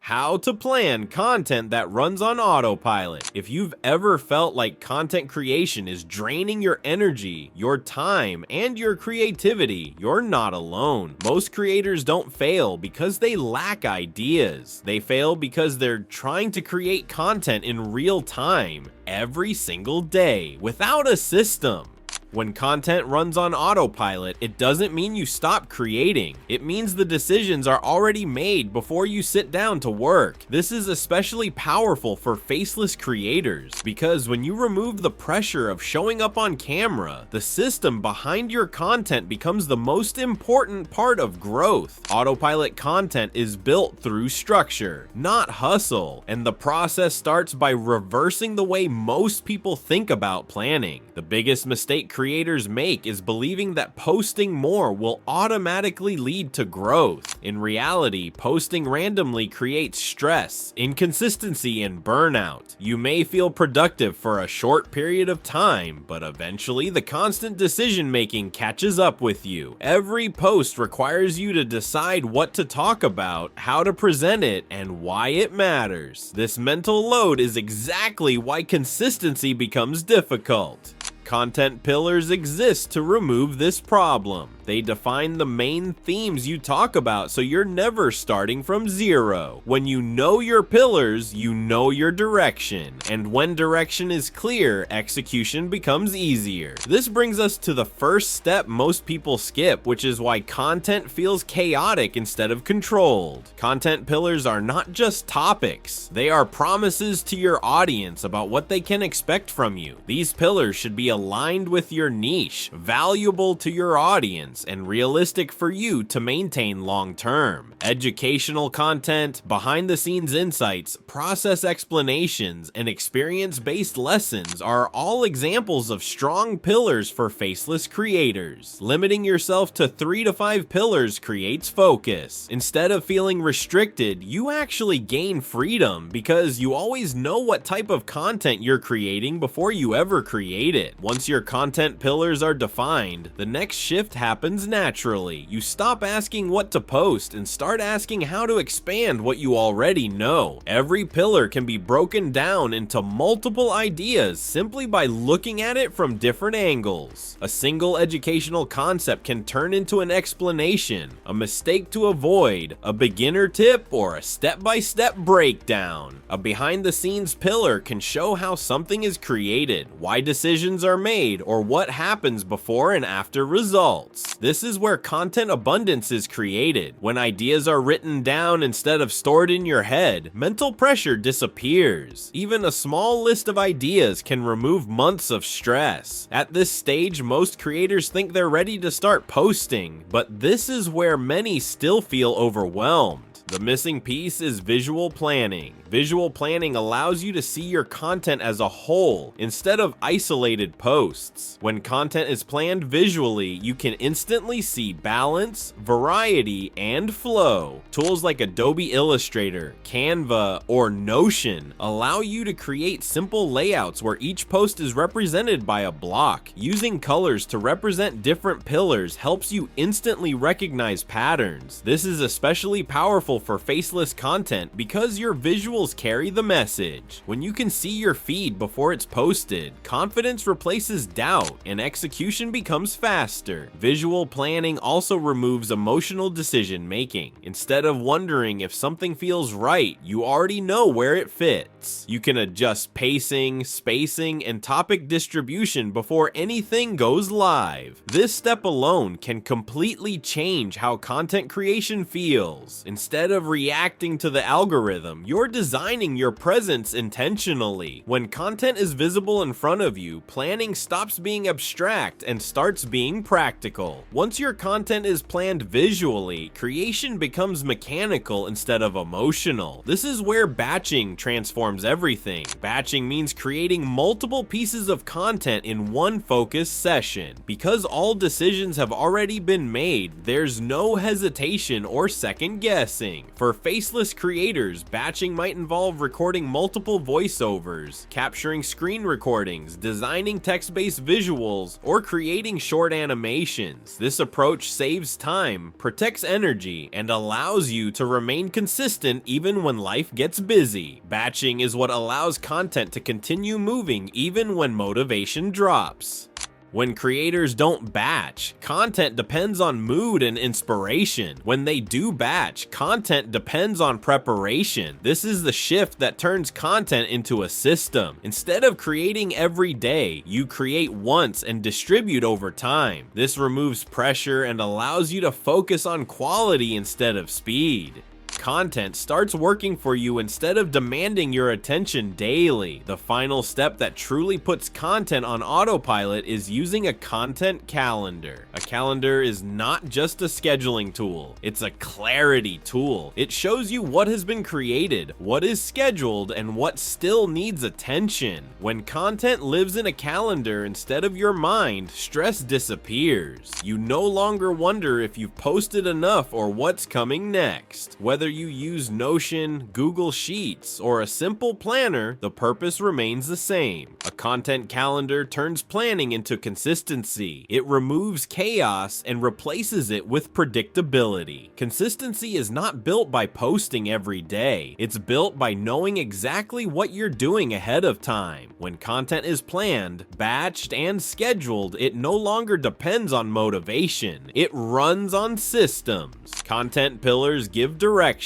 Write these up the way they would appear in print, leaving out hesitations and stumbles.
How to plan content that runs on autopilot. If you've ever felt like content creation is draining your energy, your time, and your creativity, you're not alone. Most creators don't fail because they lack ideas. They fail because they're trying to create content in real time, every single day, without a system. When content runs on autopilot, it doesn't mean you stop creating. It means the decisions are already made before you sit down to work. This is especially powerful for faceless creators because when you remove the pressure of showing up on camera, the system behind your content becomes the most important part of growth. Autopilot content is built through structure, not hustle, and the process starts by reversing the way most people think about planning. The biggest mistake creators make is believing that posting more will automatically lead to growth. In reality, posting randomly creates stress, inconsistency, and burnout. You may feel productive for a short period of time, but eventually the constant decision making catches up with you. Every post requires you to decide what to talk about, how to present it, and why it matters. This mental load is exactly why consistency becomes difficult. Content pillars exist to remove this problem. They define the main themes you talk about, so you're never starting from zero. When you know your pillars, you know your direction. And when direction is clear, execution becomes easier. This brings us to the first step most people skip, which is why content feels chaotic instead of controlled. Content pillars are not just topics. They are promises to your audience about what they can expect from you. These pillars should be aligned with your niche, valuable to your audience, and realistic for you to maintain long term. Educational content, behind the scenes insights, process explanations, and experience-based lessons are all examples of strong pillars for faceless creators. Limiting yourself to 3 to 5 pillars creates focus. Instead of feeling restricted, you actually gain freedom because you always know what type of content you're creating before you ever create it. Once your content pillars are defined, the next shift happens naturally. You stop asking what to post and start asking how to expand what you already know. Every pillar can be broken down into multiple ideas simply by looking at it from different angles. A single educational concept can turn into an explanation, a mistake to avoid, a beginner tip, or a step-by-step breakdown. A behind-the-scenes pillar can show how something is created, why decisions are made, or what happens before and after results. This is where content abundance is created. When ideas are written down instead of stored in your head, mental pressure disappears. Even a small list of ideas can remove months of stress. At this stage, most creators think they're ready to start posting, but this is where many still feel overwhelmed. The missing piece is visual planning. Visual planning allows you to see your content as a whole instead of isolated posts. When content is planned visually, you can instantly see balance, variety, and flow. Tools like Adobe Illustrator, Canva, or Notion allow you to create simple layouts where each post is represented by a block. Using colors to represent different pillars helps you instantly recognize patterns. This is especially powerful for faceless content because your visuals carry the message. When you can see your feed before it's posted, confidence replaces doubt and execution becomes faster. Visual planning also removes emotional decision making. Instead of wondering if something feels right, you already know where it fits. You can adjust pacing, spacing, and topic distribution before anything goes live. This step alone can completely change how content creation feels. Instead of reacting to the algorithm, you're designing your presence intentionally. When content is visible in front of you, planning stops being abstract and starts being practical. Once your content is planned visually, creation becomes mechanical instead of emotional. This is where batching transforms everything. Batching means creating multiple pieces of content in one focused session. Because all decisions have already been made, there's no hesitation or second guessing. batching. For faceless creators, batching might involve recording multiple voiceovers, capturing screen recordings, designing text-based visuals, or creating short animations. This approach saves time, protects energy, and allows you to remain consistent even when life gets busy. Batching is what allows content to continue moving even when motivation drops. When creators don't batch, content depends on mood and inspiration. When they do batch, content depends on preparation. This is the shift that turns content into a system. Instead of creating every day, you create once and distribute over time. This removes pressure and allows you to focus on quality instead of speed. Content starts working for you instead of demanding your attention daily. The final step that truly puts content on autopilot is using a content calendar. A calendar is not just a scheduling tool, it's a clarity tool. It shows you what has been created, what is scheduled, and what still needs attention. When content lives in a calendar instead of your mind, stress disappears. You no longer wonder if you've posted enough or what's coming next. Whether you use Notion, Google Sheets, or a simple planner, the purpose remains the same. A content calendar turns planning into consistency. It removes chaos and replaces it with predictability. Consistency is not built by posting every day. It's built by knowing exactly what you're doing ahead of time. When content is planned, batched, and scheduled, it no longer depends on motivation. It runs on systems. Content pillars give direction,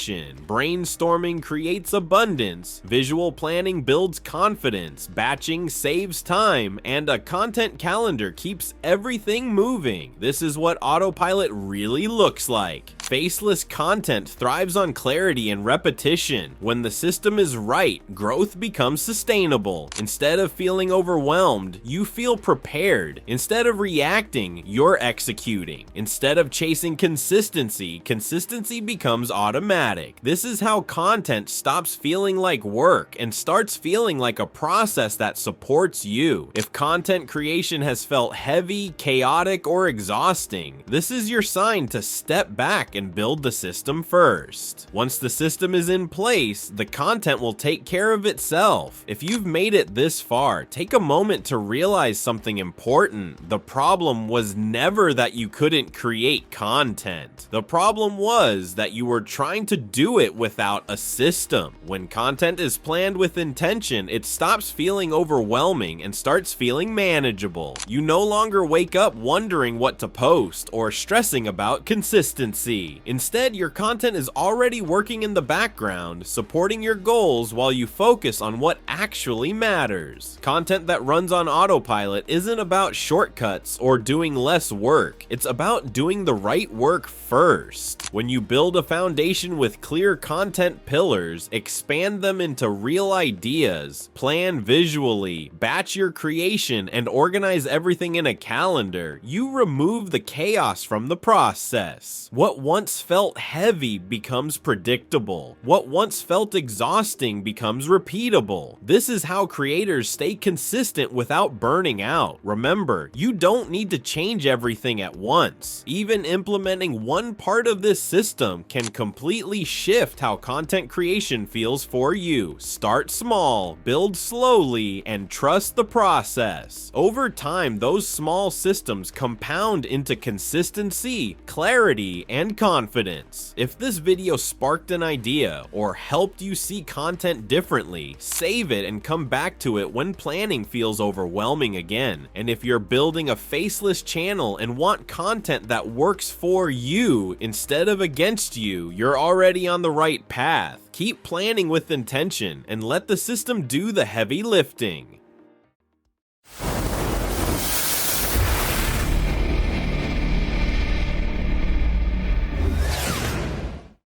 brainstorming creates abundance, visual planning builds confidence, batching saves time, and a content calendar keeps everything moving. This is what autopilot really looks like. Faceless content thrives on clarity and repetition. When the system is right, growth becomes sustainable. Instead of feeling overwhelmed, you feel prepared. Instead of reacting, you're executing. Instead of chasing consistency, consistency becomes automatic. This is how content stops feeling like work and starts feeling like a process that supports you. If content creation has felt heavy, chaotic, or exhausting, this is your sign to step back and build the system first. Once the system is in place, the content will take care of itself. If you've made it this far, take a moment to realize something important. The problem was never that you couldn't create content. The problem was that you were trying to do it without a system. When content is planned with intention, it stops feeling overwhelming and starts feeling manageable. You no longer wake up wondering what to post or stressing about consistency. Instead, your content is already working in the background, supporting your goals while you focus on what actually matters. Content that runs on autopilot isn't about shortcuts or doing less work. It's about doing the right work first. When you build a foundation with clear content pillars, expand them into real ideas, plan visually, batch your creation, and organize everything in a calendar, you remove the chaos from the process. What once felt heavy becomes predictable. What once felt exhausting becomes repeatable. This is how creators stay consistent without burning out. Remember, you don't need to change everything at once. Even implementing one part of this system can completely shift how content creation feels for you. Start small, build slowly, and trust the process. Over time, those small systems compound into consistency, clarity, and confidence. If this video sparked an idea or helped you see content differently, save it and come back to it when planning feels overwhelming again. And if you're building a faceless channel and want content that works for you instead of against you, you're already on the right path. Keep planning with intention and let the system do the heavy lifting.